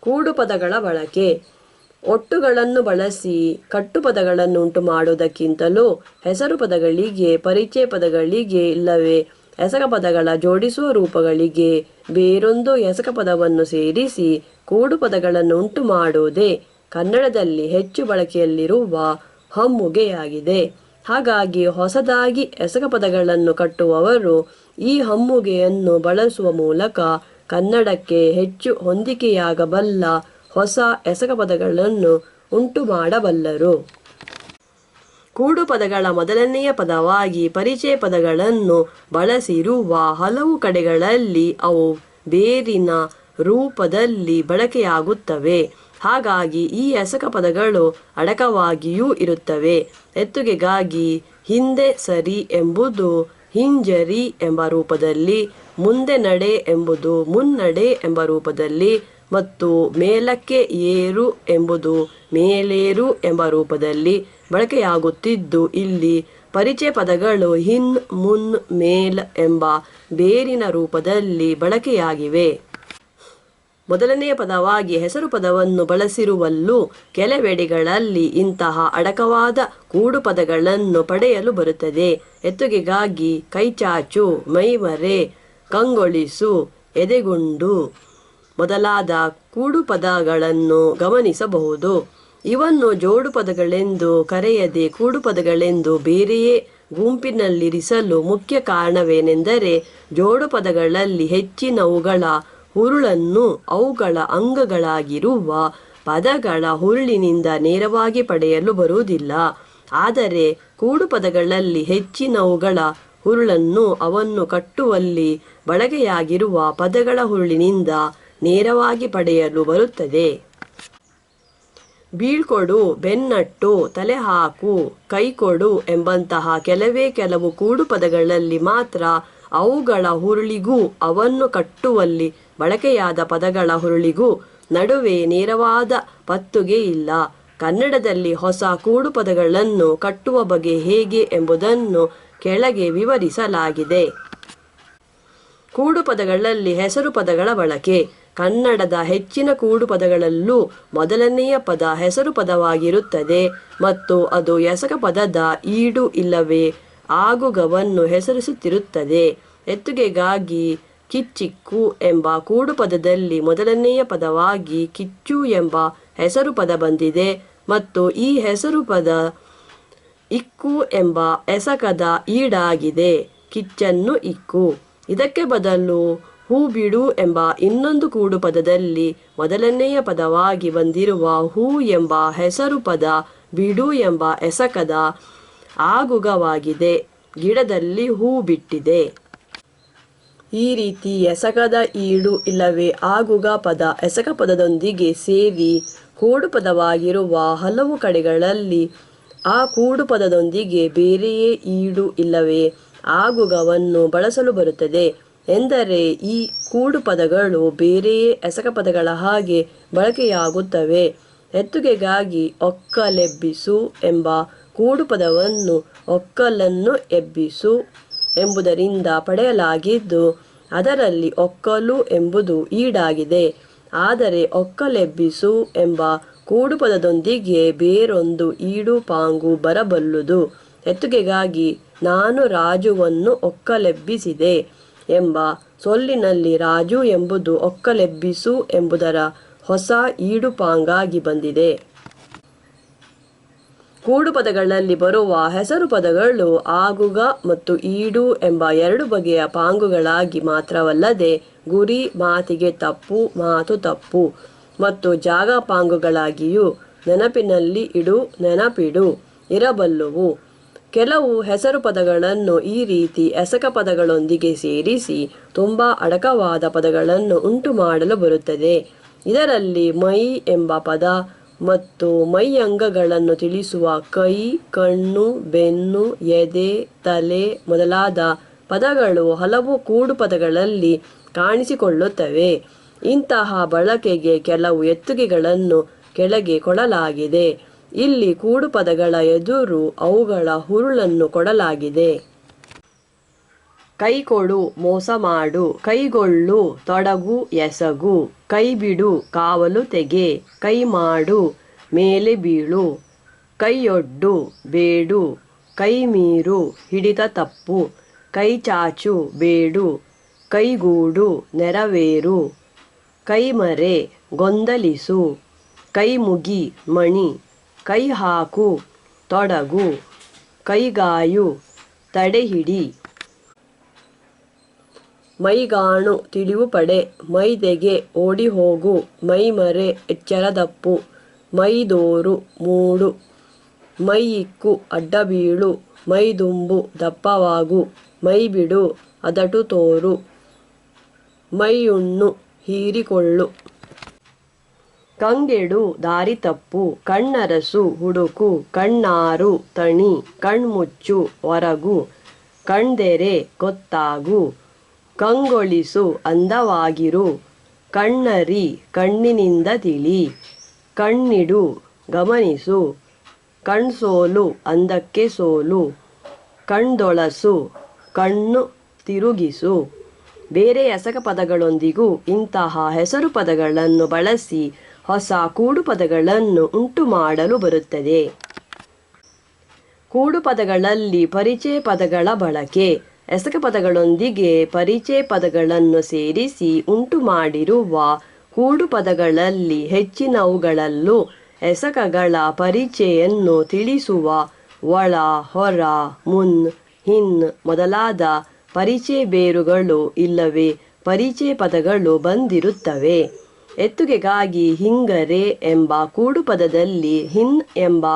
ಕೂಡುಪದಗಳ ಬಳಕೆ. ಒಟ್ಟುಗಳನ್ನು ಬಳಸಿ ಕಟ್ಟುಪದಗಳನ್ನು ಉಂಟು ಮಾಡುವುದಕ್ಕಿಂತಲೂ ಹೆಸರು ಪದಗಳಿಗೆ, ಪರಿಚಯ ಪದಗಳಿಗೆ ಇಲ್ಲವೇ ಎಸಕ ಪದಗಳ ಜೋಡಿಸುವ ರೂಪಗಳಿಗೆ ಬೇರೊಂದು ಎಸಕ ಪದವನ್ನು ಸೇರಿಸಿ ಕೂಡುಪದಗಳನ್ನು ಉಂಟು ಮಾಡುವುದೇ ಕನ್ನಡದಲ್ಲಿ ಹೆಚ್ಚು ಬಳಕೆಯಲ್ಲಿರುವ ಹಮ್ಮುಗೆಯಾಗಿದೆ. ಹಾಗಾಗಿ ಹೊಸದಾಗಿ ಎಸಕ ಪದಗಳನ್ನು ಕಟ್ಟುವವರು ಈ ಹಮ್ಮುಗೆಯನ್ನು ಬಳಸುವ ಮೂಲಕ ಕನ್ನಡಕ್ಕೆ ಹೆಚ್ಚು ಹೊಂದಿಕೆಯಾಗಬಲ್ಲ ಹೊಸ ಎಸಕ ಪದಗಳನ್ನು ಉಂಟು ಮಾಡಬಲ್ಲರು. ಕೂಡುಪದಗಳ ಮೊದಲನೆಯ ಪದವಾಗಿ ಪರಿಚಯ ಪದಗಳನ್ನು ಬಳಸಿರುವ ಹಲವು ಕಡೆಗಳಲ್ಲಿ ಅವು ಬೇರಿನ ರೂಪದಲ್ಲಿ ಬಳಕೆಯಾಗುತ್ತವೆ. ಹಾಗಾಗಿ ಈ ಎಸಕ ಪದಗಳು ಅಡಕವಾಗಿಯೂ ಇರುತ್ತವೆ. ಎತ್ತುಗೆಗಾಗಿ ಹಿಂದೆ ಸರಿ ಎಂಬುದು ಹಿಂಜರಿ ಎಂಬ ರೂಪದಲ್ಲಿ, ಮುಂದೆ ನಡೆ ಎಂಬುದು ಮುನ್ನಡೆ ಎಂಬ ರೂಪದಲ್ಲಿ ಮತ್ತು ಮೇಲಕ್ಕೆ ಏರು ಎಂಬುದು ಮೇಲೇರು ಎಂಬ ರೂಪದಲ್ಲಿ ಬಳಕೆಯಾಗುತ್ತಿದ್ದು, ಇಲ್ಲಿ ಪರಿಚಯ ಪದಗಳು ಹಿನ್, ಮುನ್, ಮೇಲ್ ಎಂಬ ಬೇರಿನ ರೂಪದಲ್ಲಿ ಬಳಕೆಯಾಗಿವೆ. ಮೊದಲನೆಯ ಪದವಾಗಿ ಹೆಸರು ಪದವನ್ನು ಬಳಸಿರುವಲ್ಲೂ ಕೆಲವೆಡೆಗಳಲ್ಲಿ ಇಂತಹ ಅಡಕವಾದ ಕೂಡುಪದಗಳನ್ನು ಪಡೆಯಲು ಬರುತ್ತದೆ. ಎತ್ತುಗೆಗಾಗಿ ಕೈಚಾಚು, ಮೈಮರೆ, ಕಂಗೊಳಿಸು, ಎದೆಗುಂಡು ಮೊದಲಾದ ಕೂಡುಪದಗಳನ್ನು ಗಮನಿಸಬಹುದು. ಇವನ್ನು ಜೋಡು ಪದಗಳೆಂದು ಕರೆಯದೆ ಕೂಡುಪದಗಳೆಂದು ಬೇರೆಯೇ ಗುಂಪಿನಲ್ಲಿರಿಸಲು ಮುಖ್ಯ ಕಾರಣವೇನೆಂದರೆ, ಜೋಡು ಪದಗಳಲ್ಲಿ ಹೆಚ್ಚಿನವುಗಳ ಹುರುಳನ್ನು ಅವುಗಳ ಅಂಗಗಳಾಗಿರುವ ಪದಗಳ ಹುರುಳಿನಿಂದ ನೇರವಾಗಿ ಪಡೆಯಲು ಬರುವುದಿಲ್ಲ. ಆದರೆ ಕೂಡುಪದಗಳಲ್ಲಿ ಹೆಚ್ಚಿನವುಗಳ ಹುರುಳನ್ನು ಅವನ್ನು ಕಟ್ಟುವಲ್ಲಿ ಬಳಕೆಯಾಗಿರುವ ಪದಗಳ ಹುರುಳಿನಿಂದ ನೇರವಾಗಿ ಪಡೆಯಲು ಬರುತ್ತದೆ. ಬೀಳ್ಕೊಡು, ಬೆನ್ನಟ್ಟು, ತಲೆಹಾಕು, ಕೈಕೊಡು ಎಂಬಂತಹ ಕೆಲವು ಕೂಡುಪದಗಳಲ್ಲಿ ಮಾತ್ರ ಅವುಗಳ ಹುರುಳಿಗೂ ಅವನ್ನು ಕಟ್ಟುವಲ್ಲಿ ಬಳಕೆಯಾದ ಪದಗಳ ಹುರುಳಿಗೂ ನಡುವೆ ನೇರವಾದ ಪತ್ತುಗೆ ಇಲ್ಲ. ಕನ್ನಡದಲ್ಲಿ ಹೊಸ ಕೂಡುಪದಗಳನ್ನು ಕಟ್ಟುವ ಬಗೆ ಹೇಗೆ ಎಂಬುದನ್ನು ಕೆಳಗೆ ವಿವರಿಸಲಾಗಿದೆ. ಕೂಡುಪದಗಳಲ್ಲಿ ಹೆಸರು ಪದಗಳ ಬಳಕೆ. ಕನ್ನಡದ ಹೆಚ್ಚಿನ ಕೂಡುಪದಗಳಲ್ಲೂ ಮೊದಲನೆಯ ಪದ ಹೆಸರು ಪದವಾಗಿರುತ್ತದೆ ಮತ್ತು ಅದು ಎಸಕ ಪದದ ಈಡು ಇಲ್ಲವೇ ಆಗುಗವನ್ನು ಹೆಸರಿಸುತ್ತಿರುತ್ತದೆ. ಎತ್ತುಗೆಗಾಗಿ ಕಿಚ್ಚಿಕ್ಕು ಎಂಬ ಕೂಡುಪದದಲ್ಲಿ ಮೊದಲನೆಯ ಪದವಾಗಿ ಕಿಚ್ಚು ಎಂಬ ಹೆಸರು ಪದ ಬಂದಿದೆ ಮತ್ತು ಈ ಹೆಸರು ಪದ ಇಕ್ಕು ಎಂಬ ಎಸಕದ ಈಡಾಗಿದೆ. ಕಿಚ್ಚನ್ನು ಇಕ್ಕು. ಇದಕ್ಕೆ ಬದಲು ಹೂಬಿಡು ಎಂಬ ಇನ್ನೊಂದು ಕೂಡುಪದದಲ್ಲಿ ಮೊದಲನೆಯ ಪದವಾಗಿ ಬಂದಿರುವ ಹೂ ಎಂಬ ಹೆಸರು ಪದ ಬಿಡು ಎಂಬ ಎಸಕದ ಆಗುಗವಾಗಿದೆ. ಗಿಡದಲ್ಲಿ ಹೂ ಬಿಟ್ಟಿದೆ. ಈ ರೀತಿ ಎಸಕದ ಈಡು ಇಲ್ಲವೇ ಆಗುಗ ಪದ ಎಸಕ ಪದದೊಂದಿಗೆ ಸೇರಿ ಕೂಡುಪದವಾಗಿರುವ ಹಲವು ಕಡೆಗಳಲ್ಲಿ ಆ ಕೂಡುಪದದೊಂದಿಗೆ ಬೇರೆಯೇ ಈಡು ಇಲ್ಲವೇ ಆಗುಗವನ್ನು ಬಳಸಲು ಬರುತ್ತದೆ. ಎಂದರೆ ಈ ಕೂಡುಪದಗಳು ಬೇರೆಯೇ ಎಸಕ ಪದಗಳ ಹಾಗೆ ಬಳಕೆಯಾಗುತ್ತವೆ. ಎತ್ತುಗೆಗಾಗಿ ಒಕ್ಕಲೆಬ್ಬಿಸು ಎಂಬ ಕೂಡುಪದವನ್ನು ಒಕ್ಕಲನ್ನು ಎಬ್ಬಿಸು ಎಂಬುದರಿಂದ ಪಡೆಯಲಾಗಿದ್ದು, ಅದರಲ್ಲಿ ಒಕ್ಕಲು ಎಂಬುದು ಈಡಾಗಿದೆ. ಆದರೆ ಒಕ್ಕಲೆಬ್ಬಿಸು ಎಂಬ ಕೂಡುಪದದೊಂದಿಗೆ ಬೇರೊಂದು ಈಡು ಪಾಂಗು ಬರಬಲ್ಲುದು. ಎತ್ತುಗೆಗಾಗಿ ನಾನು ರಾಜುವನ್ನು ಒಕ್ಕಲೆಬ್ಬಿಸಿದೆ ಎಂಬ ಸೊಲ್ಲಿನಲ್ಲಿ ರಾಜು ಎಂಬುದು ಒಕ್ಕಲೆಬ್ಬಿಸು ಎಂಬುದರ ಹೊಸ ಈಡುಪಾಂಗಾಗಿ ಬಂದಿದೆ. ಕೂಡುಪದಗಳಲ್ಲಿ ಬರುವ ಹೆಸರು ಪದಗಳು ಆಗುಗ ಮತ್ತು ಈಡು ಎಂಬ ಎರಡು ಬಗೆಯ ಪಾಂಗುಗಳಾಗಿ ಮಾತ್ರವಲ್ಲದೆ ಗುರಿ, ಮಾತಿಗೆ ತಪ್ಪು, ಮಾತು ತಪ್ಪು ಮತ್ತು ಜಾಗ ಪಾಂಗುಗಳಾಗಿಯೂ ನೆನಪಿನಲ್ಲಿ ಇಡು, ನೆನಪಿಡು ಇರಬಲ್ಲುವು. ಕೆಲವು ಹೆಸರು ಪದಗಳನ್ನು ಈ ರೀತಿ ಎಸಕ ಪದಗಳೊಂದಿಗೆ ಸೇರಿಸಿ ತುಂಬ ಅಡಕವಾದ ಪದಗಳನ್ನು ಉಂಟು ಮಾಡಲು ಬರುತ್ತದೆ. ಇದರಲ್ಲಿ ಮೈ ಎಂಬ ಪದ ಮತ್ತು ಮೈ ಅಂಗಗಳನ್ನು ತಿಳಿಸುವ ಕೈ, ಕಣ್ಣು, ಬೆನ್ನು, ಎದೆ, ತಲೆ ಮೊದಲಾದ ಪದಗಳು ಹಲವು ಕೂಡುಪದಗಳಲ್ಲಿ ಕಾಣಿಸಿಕೊಳ್ಳುತ್ತವೆ. ಇಂತಹ ಬಳಕೆಗೆ ಕೆಲವು ಎತ್ತುಗೆಗಳನ್ನು ಕೆಳಗೆ ಕೊಡಲಾಗಿದೆ. ಇಲ್ಲಿ ಕೂಡುಪದಗಳ ಎದುರು ಅವುಗಳ ಹುರುಳನ್ನು ಕೊಡಲಾಗಿದೆ. ಕೈ ಕೊಡು ಮೋಸ ಮಾಡು, ಕೈಗೊಳ್ಳು ತೊಡಗು ಎಸಗು, ಕೈ ಬಿಡು ಕಾವಲು ತೆಗೆ, ಕೈ ಮಾಡು ಮೇಲೆ ಬೀಳು, ಕೈಯೊಡ್ಡು ಬೇಡು, ಕೈ ಮೀರು ಹಿಡಿತ ತಪ್ಪು, ಕೈ ಚಾಚು ಬೇಡು, ಕೈಗೂಡು ನೆರವೇರು, ಕೈಮರೆ ಗೊಂದಲಿಸು, ಕೈ ಮುಗಿ ಮಣಿ, ಕೈ ಹಾಕು ತೊಡಗು, ಕೈಗಾಯು ತಡೆಹಿಡಿ. ಮೈಗಾಣು ತಿಳಿವು ಪಡೆ, ಮೈದೆಗೆ ಓಡಿ ಹೋಗು, ಮೈಮರೆ ಎಚ್ಚರದಪ್ಪು, ಮೈದೋರು ಮೂಡು, ಮೈಯಿಕ್ಕು ಅಡ್ಡ ಬೀಳು, ಮೈದುಂಬು ದಪ್ಪವಾಗು, ಮೈಬಿಡು ಅದಟು ತೋರು, ಮೈಯುಣ್ಣು ಹೀರಿಕೊಳ್ಳು. ಕಂಗೆಡು ದಾರಿ ತಪ್ಪು, ಕಣ್ಣರಸು ಹುಡುಕು, ಕಣ್ಣಾರು ತಣಿ, ಕಣ್ಮುಚ್ಚು ಹೊರಗು, ಕಣ್ದೆರೆ ಗೊತ್ತಾಗು, ಕಂಗೊಳಿಸು ಅಂದವಾಗಿರು, ಕಣ್ಣರಿ ಕಣ್ಣಿನಿಂದ ತಿಳಿ, ಕಣ್ಣಿಡು ಗಮನಿಸು, ಕಣ್ಸೋಲು ಅಂದಕ್ಕೆ ಸೋಲು, ಕಣ್ದೊಳಸು ಕಣ್ಣು ತಿರುಗಿಸು. ಬೇರೆ ಎಸಕ ಪದಗಳೊಂದಿಗೂ ಇಂತಹ ಹೆಸರು ಪದಗಳನ್ನು ಬಳಸಿ ಹೊಸ ಕೂಡು ಪದಗಳನ್ನು ಉಂಟು ಮಾಡಲು ಬರುತ್ತದೆ. ಕೂಡು ಪದಗಳಲ್ಲಿ ಪರಿಚಯ ಪದಗಳ ಬಳಕೆ. ಎಸಕ ಪದಗಳೊಂದಿಗೆ ಪರಿಚಯ ಪದಗಳನ್ನು ಸೇರಿಸಿ ಉಂಟು ಮಾಡಿರುವ ಕೂಡು ಪದಗಳಲ್ಲಿ ಹೆಚ್ಚಿನವುಗಳಲ್ಲೂ ಎಸಕಗಳ ಪರಿಚಯನ್ನು ತಿಳಿಸುವ ಒಳ, ಹೊರ, ಮುನ್, ಹಿನ್ ಮೊದಲಾದ ಪರಿಚಯ ಬೇರುಗಳು ಇಲ್ಲವೇ ಪರಿಚಯ ಪದಗಳು ಬಂದಿರುತ್ತವೆ. ಎತ್ತುಗೆಗಾಗಿ ಹಿಂಗರೆ ಎಂಬ ಕೂಡು ಪದದಲ್ಲಿ ಹಿನ್ ಎಂಬ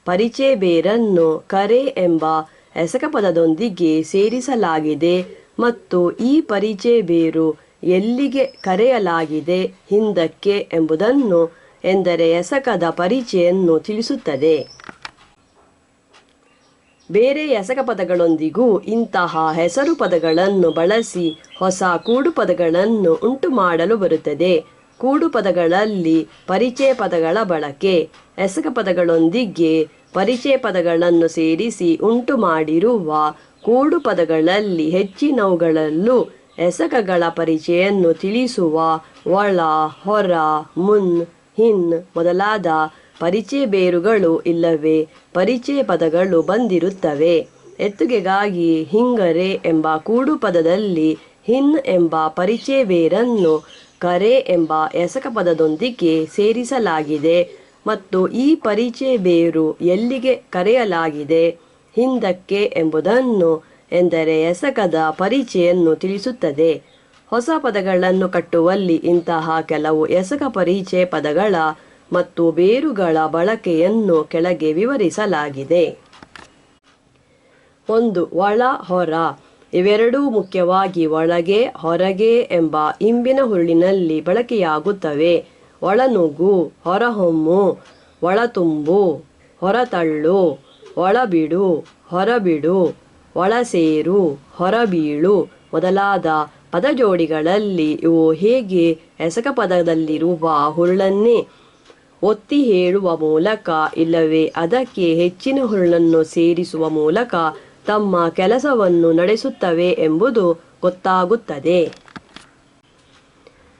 ಪರಿಚಯ ಬೇರನ್ನು ಕರೆ ಎಂಬ ಎಸಕ ಪದದೊಂದಿಗೆ ಸೇರಿಸಲಾಗಿದೆ ಮತ್ತು ಈ ಪರಿಚಯ ಬೇರು ಎಲ್ಲಿಗೆ ಕರೆಯಲಾಗಿದೆ ಹಿಂದಕ್ಕೆ ಎಂಬುದನ್ನು ಎಂದರೆ ಎಸಕದ ಪರಿಚಯನ್ನು ತಿಳಿಸುತ್ತದೆ. ಬೇರೆ ಎಸಕ ಪದಗಳೊಂದಿಗೂ ಇಂತಹ ಹೆಸರು ಪದಗಳನ್ನು ಬಳಸಿ ಹೊಸ ಕೂಡು ಪದಗಳನ್ನು ಉಂಟು ಮಾಡಲು ಬರುತ್ತದೆ. ಕೂಡು ಪದಗಳಲ್ಲಿ ಪರಿಚಯ ಪದಗಳ ಬಳಕೆ. ಎಸಕ ಪದಗಳೊಂದಿಗೆ ಪರಿಚಯ ಪದಗಳನ್ನು ಸೇರಿಸಿ ಉಂಟು ಮಾಡಿರುವ ಕೂಡು ಪದಗಳಲ್ಲಿ ಹೆಚ್ಚಿನವುಗಳಲ್ಲೂ ಎಸಕಗಳ ಪರಿಚಯನ್ನು ತಿಳಿಸುವ ಒಳ, ಹೊರ, ಮುನ್, ಹಿನ್ ಮೊದಲಾದ ಪರಿಚಯ ಬೇರುಗಳು ಇಲ್ಲವೇ ಪರಿಚಯ ಪದಗಳು ಬಂದಿರುತ್ತವೆ. ಎತ್ತುಗೆಗಾಗಿ ಹಿಂಗರೆ ಎಂಬ ಕೂಡು ಪದದಲ್ಲಿ ಹಿನ್ ಎಂಬ ಪರಿಚಯ ಬೇರನ್ನು ಕರೆ ಎಂಬ ಎಸಕ ಪದದೊಂದಿಗೆ ಸೇರಿಸಲಾಗಿದೆ ಮತ್ತು ಈ ಪರಿಚಯ ಬೇರು ಎಲ್ಲಿಗೆ ಕರೆಯಲಾಗಿದೆ ಹಿಂದಕ್ಕೆ ಎಂಬುದನ್ನು ಎಂದರೆ ಎಸಕದ ಪರಿಚಯನ್ನು ತಿಳಿಸುತ್ತದೆ. ಹೊಸ ಪದಗಳನ್ನು ಕಟ್ಟುವಲ್ಲಿ ಇಂತಹ ಕೆಲವು ಎಸಕ ಪರಿಚಯ ಪದಗಳ ಮತ್ತು ಬೇರುಗಳ ಬಳಕೆಯನ್ನು ಕೆಳಗೆ ವಿವರಿಸಲಾಗಿದೆ. 1. ಒಳ, ಹೊರ. ಇವೆರಡೂ ಮುಖ್ಯವಾಗಿ ಒಳಗೆ, ಹೊರಗೆ ಎಂಬ ಇಂಬಿನ ಹುರುಳಿನಲ್ಲಿ ಬಳಕೆಯಾಗುತ್ತವೆ. ಒಳನುಗ್ಗು, ಹೊರಹೊಮ್ಮು, ಒಳತುಂಬು, ಹೊರತಳ್ಳು, ಒಳಬಿಡು, ಹೊರಬಿಡು, ಒಳಸೇರು, ಹೊರಬೀಳು ಮೊದಲಾದ ಪದಜೋಡಿಗಳಲ್ಲಿ ಇವು ಹೇಗೆ ಎಸಕ ಪದದಲ್ಲಿರುವ ಹುರುಳನ್ನೇ ಒತ್ತಿ ಹೇಳುವ ಮೂಲಕ ಇಲ್ಲವೇ ಅದಕ್ಕೆ ಹೆಚ್ಚಿನ ಹುರುಳನ್ನು ಸೇರಿಸುವ ಮೂಲಕ ತಮ್ಮ ಕೆಲಸವನ್ನು ನಡೆಸುತ್ತವೆ ಎಂಬುದು ಗೊತ್ತಾಗುತ್ತದೆ.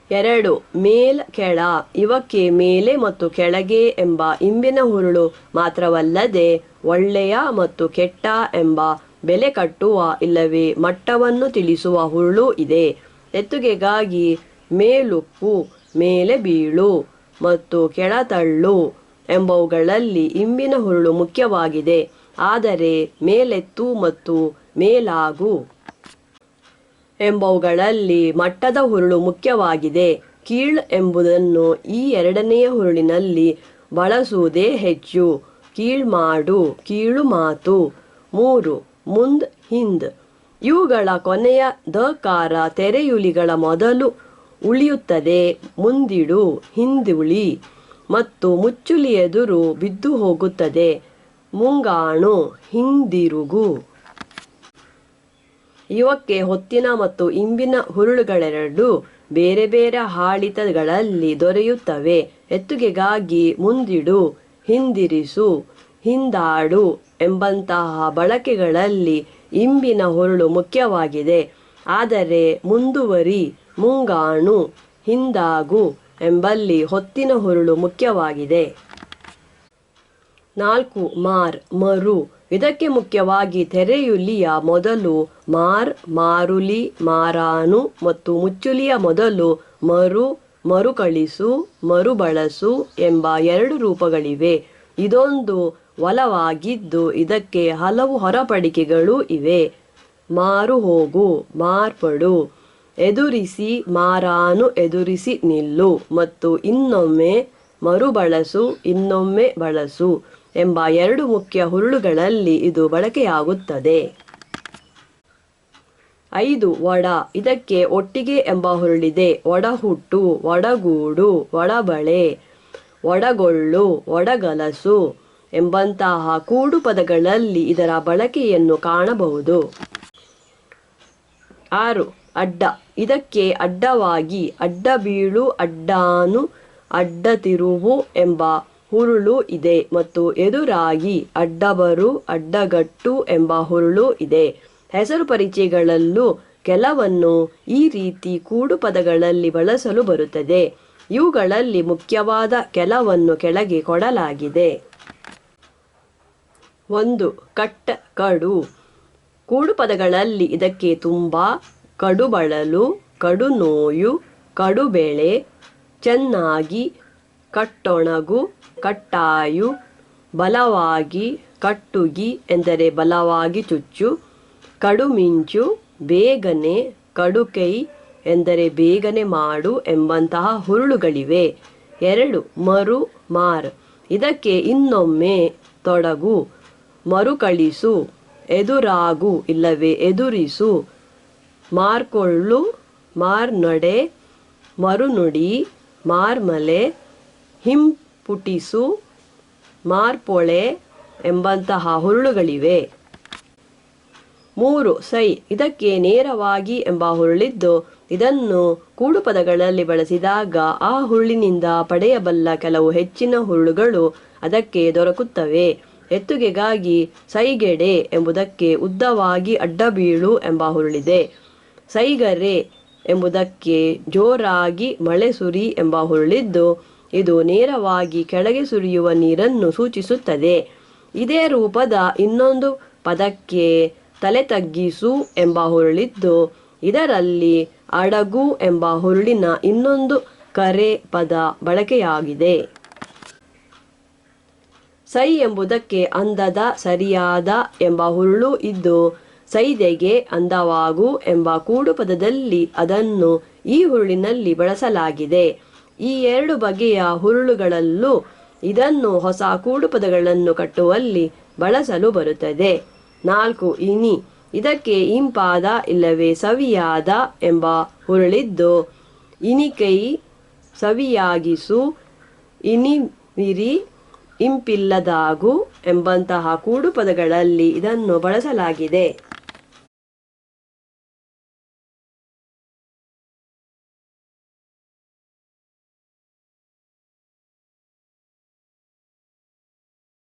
2. ಮೇಲ್, ಕೆಳ. ಇವಕ್ಕೆ ಮೇಲೆ ಮತ್ತು ಕೆಳಗೆ ಎಂಬ ಇಂಬಿನ ಹುರುಳು ಮಾತ್ರವಲ್ಲದೆ ಒಳ್ಳೆಯ ಮತ್ತು ಕೆಟ್ಟ ಎಂಬ ಬೆಲೆ ಕಟ್ಟುವ ಇಲ್ಲವೇ ಮಟ್ಟವನ್ನು ತಿಳಿಸುವ ಹುರುಳು ಇದೆ. ಎತ್ತುಗೆಗಾಗಿ ಮೇಲುಪ್ಪು, ಮೇಲೆ ಬೀಳು ಮತ್ತು ಕೆಳತಳ್ಳು ಎಂಬವುಗಳಲ್ಲಿ ಇಂಬಿನ ಹುರುಳು ಮುಖ್ಯವಾಗಿದೆ. ಆದರೆ ಮೇಲೆತ್ತು ಮತ್ತು ಮೇಲಾಗು ಎಂಬವುಗಳಲ್ಲಿ ಮಟ್ಟದ ಹುರುಳು ಮುಖ್ಯವಾಗಿದೆ. ಕೀಳ್ ಎಂಬುದನ್ನು ಈ ಎರಡನೆಯ ಹುರುಳಿನಲ್ಲಿ ಬಳಸುವುದೇ ಹೆಚ್ಚು. ಕೀಳ್ಮಾಡು, ಕೀಳು ಮಾತು. 3. ಮುಂದ್, ಹಿಂದ್. ಇವುಗಳ ಕೊನೆಯ ದಕಾರ ತೆರೆಯುಲಿಗಳ ಮೊದಲು ಉಳಿಯುತ್ತದೆ. ಮುಂದಿಡು, ಹಿಂದುಳಿ ಮತ್ತು ಮುಚ್ಚುಲಿ ಎದುರು ಬಿದ್ದು ಹೋಗುತ್ತದೆ. ಮುಂಗಾಣು, ಹಿಂದಿರುಗು. ಇವಕ್ಕೆ ಹೊತ್ತಿನ ಮತ್ತು ಇಂಬಿನ ಹುರುಳುಗಳೆರಡೂ ಬೇರೆ ಬೇರೆ ಹಾಳಿತಗಳಲ್ಲಿ ದೊರೆಯುತ್ತವೆ. ಎತ್ತುಗೆಗಾಗಿ ಮುಂದಿಡು, ಹಿಂದಿರಿಸು, ಹಿಂದಾಡು ಎಂಬಂತಹ ಬಳಕೆಗಳಲ್ಲಿ ಇಂಬಿನ ಹುರುಳು ಮುಖ್ಯವಾಗಿದೆ. ಆದರೆ ಮುಂದುವರಿ, ಮುಂಗಾಣು, ಹಿಂದಾಗು ಎಂಬಲ್ಲಿ ಹೊತ್ತಿನ ಹುರುಳು ಮುಖ್ಯವಾಗಿದೆ. 4. ಮಾರ್, ಮರು. ಇದಕ್ಕೆ ಮುಖ್ಯವಾಗಿ ತೆರೆಯುಲಿಯ ಮೊದಲು ಮಾರ್, ಮಾರುಲಿ, ಮಾರಾನು ಮತ್ತು ಮುಚ್ಚುಲಿಯ ಮೊದಲು ಮರು, ಮರುಕಳಿಸು, ಮರುಬಳಸು ಎಂಬ 2 ರೂಪಗಳಿವೆ. ಇದೊಂದು ಒಲವಾಗಿದ್ದು ಇದಕ್ಕೆ ಹಲವು ಹೊರಪಡಿಕೆಗಳೂ ಇವೆ. ಮಾರು ಹೋಗು, ಮಾರ್ಪಡು, ಎದುರಿಸಿ, ಮಾರಾನು ಎದುರಿಸಿ ನಿಲ್ಲು ಮತ್ತು ಇನ್ನೊಮ್ಮೆ ಮರುಬಳಸು, ಇನ್ನೊಮ್ಮೆ ಬಳಸು ಎಂಬ 2 ಮುಖ್ಯ ಹುರುಳುಗಳಲ್ಲಿ ಇದು ಬಳಕೆಯಾಗುತ್ತದೆ. 5. ಒಡ. ಇದಕ್ಕೆ ಒಟ್ಟಿಗೆ ಎಂಬ ಹುರುಳಿದೆ. ಒಡಹುಟ್ಟು, ಒಡಗೂಡು, ಒಡಬಳೆ, ಒಡಗೊಳ್ಳು, ಒಡಗಲಸು ಎಂಬಂತಹ ಕೂಡು ಪದಗಳಲ್ಲಿ ಇದರ ಬಳಕೆಯನ್ನು ಕಾಣಬಹುದು. 6. ಅಡ್ಡ. ಇದಕ್ಕೆ ಅಡ್ಡವಾಗಿ, ಅಡ್ಡ ಬೀಳು, ಅಡ್ಡಾನು, ಅಡ್ಡ ತಿರುವು ಎಂಬ ಹುರುಳು ಇದೆ ಮತ್ತು ಎದುರಾಗಿ, ಅಡ್ಡಬರು, ಅಡ್ಡಗಟ್ಟು ಎಂಬ ಹುರುಳು ಇದೆ. ಹೆಸರು ಪರಿಚಯಗಳಲ್ಲೂ ಕೆಲವನ್ನು ಈ ರೀತಿ ಕೂಡು ಪದಗಳಲ್ಲಿ ಬಳಸಲು ಬರುತ್ತದೆ. ಇವುಗಳಲ್ಲಿ ಮುಖ್ಯವಾದ ಕೆಲವನ್ನು ಕೆಳಗೆ ಕೊಡಲಾಗಿದೆ. 1. ಕಟ್ಟ, ಕಡು. ಕೂಡು ಪದಗಳಲ್ಲಿ ಇದಕ್ಕೆ ತುಂಬ, ಕಡುಬಳಲು, ಕಡುನೋಯು, ಕಡುಬೆಳೆ, ಚೆನ್ನಾಗಿ, ಕಟ್ಟೊಣಗು, ಕಟ್ಟಾಯು, ಬಲವಾಗಿ, ಕಟ್ಟುಗಿ ಎಂದರೆ ಬಲವಾಗಿ ಚುಚ್ಚು, ಕಡುಮಿಂಚು, ಬೇಗನೆ, ಕಡುಕೈ ಎಂದರೆ ಬೇಗನೆ ಮಾಡು ಎಂಬಂತಹ ಹುರುಳುಗಳಿವೆ. 2. ಮರು, ಮಾರ್. ಇದಕ್ಕೆ ಇನ್ನೊಮ್ಮೆ, ತೊಡಗು, ಮರುಕಳಿಸು, ಎದುರಾಗು ಇಲ್ಲವೇ ಎದುರಿಸು, ಮಾರ್ಕೊಳ್ಳು, ಮಾರ್ನಡೆ, ಮರುನುಡಿ, ಮಾರ್ಮಲೆ, ಹಿಂಪುಟಿಸು, ಮಾರ್ಪೊಳೆ ಎಂಬಂತಹ ಹುರುಳುಗಳಿವೆ. 3. ಸೈ. ಇದಕ್ಕೆ ನೇರವಾಗಿ ಎಂಬ ಹುರುಳಿದ್ದು ಇದನ್ನು ಕೂಡು ಪದಗಳಲ್ಲಿ ಬಳಸಿದಾಗ ಆ ಹುರುಳಿನಿಂದ ಪಡೆಯಬಲ್ಲ ಕೆಲವು ಹೆಚ್ಚಿನ ಹುರುಳುಗಳು ಅದಕ್ಕೆ ದೊರಕುತ್ತವೆ. ಎತ್ತುಗೆಗಾಗಿ ಸೈಗೆಡೆ ಎಂಬುದಕ್ಕೆ ಉದ್ದವಾಗಿ ಅಡ್ಡಬೀಳು ಎಂಬ ಹುರುಳಿದೆ. ಸೈಗರೆ ಎಂಬುದಕ್ಕೆ ಜೋರಾಗಿ ಮಳೆ ಸುರಿ ಎಂಬ ಹುರುಳಿದ್ದು ಇದು ನೇರವಾಗಿ ಕೆಳಗೆ ಸುರಿಯುವ ನೀರನ್ನು ಸೂಚಿಸುತ್ತದೆ. ಇದೇ ರೂಪದ ಇನ್ನೊಂದು ಪದಕ್ಕೆ ತಲೆ ತಗ್ಗಿಸು ಎಂಬ ಹುರುಳಿದ್ದು ಇದರಲ್ಲಿ ಅಡಗು ಎಂಬ ಹುರುಳಿನ ಇನ್ನೊಂದು ಕರೆ ಪದ ಬಳಕೆಯಾಗಿದೆ. ಸೈ ಎಂಬುದಕ್ಕೆ ಅಂದದ, ಸರಿಯಾದ ಎಂಬ ಹುರುಳು ಇದ್ದು ಸೈದೆಗೆ, ಅಂದವಾಗು ಎಂಬ ಕೂಡು ಪದದಲ್ಲಿ ಅದನ್ನು ಈ ಹುರುಳಿನಲ್ಲಿ ಬಳಸಲಾಗಿದೆ. ಈ 2 ಬಗೆಯ ಹುರುಳುಗಳಲ್ಲೂ ಇದನ್ನು ಹೊಸ ಕೂಡು ಪದಗಳನ್ನು ಕಟ್ಟುವಲ್ಲಿ ಬಳಸಲು ಬರುತ್ತದೆ. 4. ಇನಿ. ಇದಕ್ಕೆ ಇಂಪಾದ ಇಲ್ಲವೇ ಸವಿಯಾದ ಎಂಬ ಹುರುಳಿದ್ದು ಇನಿಕೈ, ಸವಿಯಾಗಿಸು, ಇನಿಮಿರಿ, ಇಂಪಿಲ್ಲದಾಗು ಎಂಬಂತಹ ಕೂಡು ಪದಗಳಲ್ಲಿ ಇದನ್ನು ಬಳಸಲಾಗಿದೆ.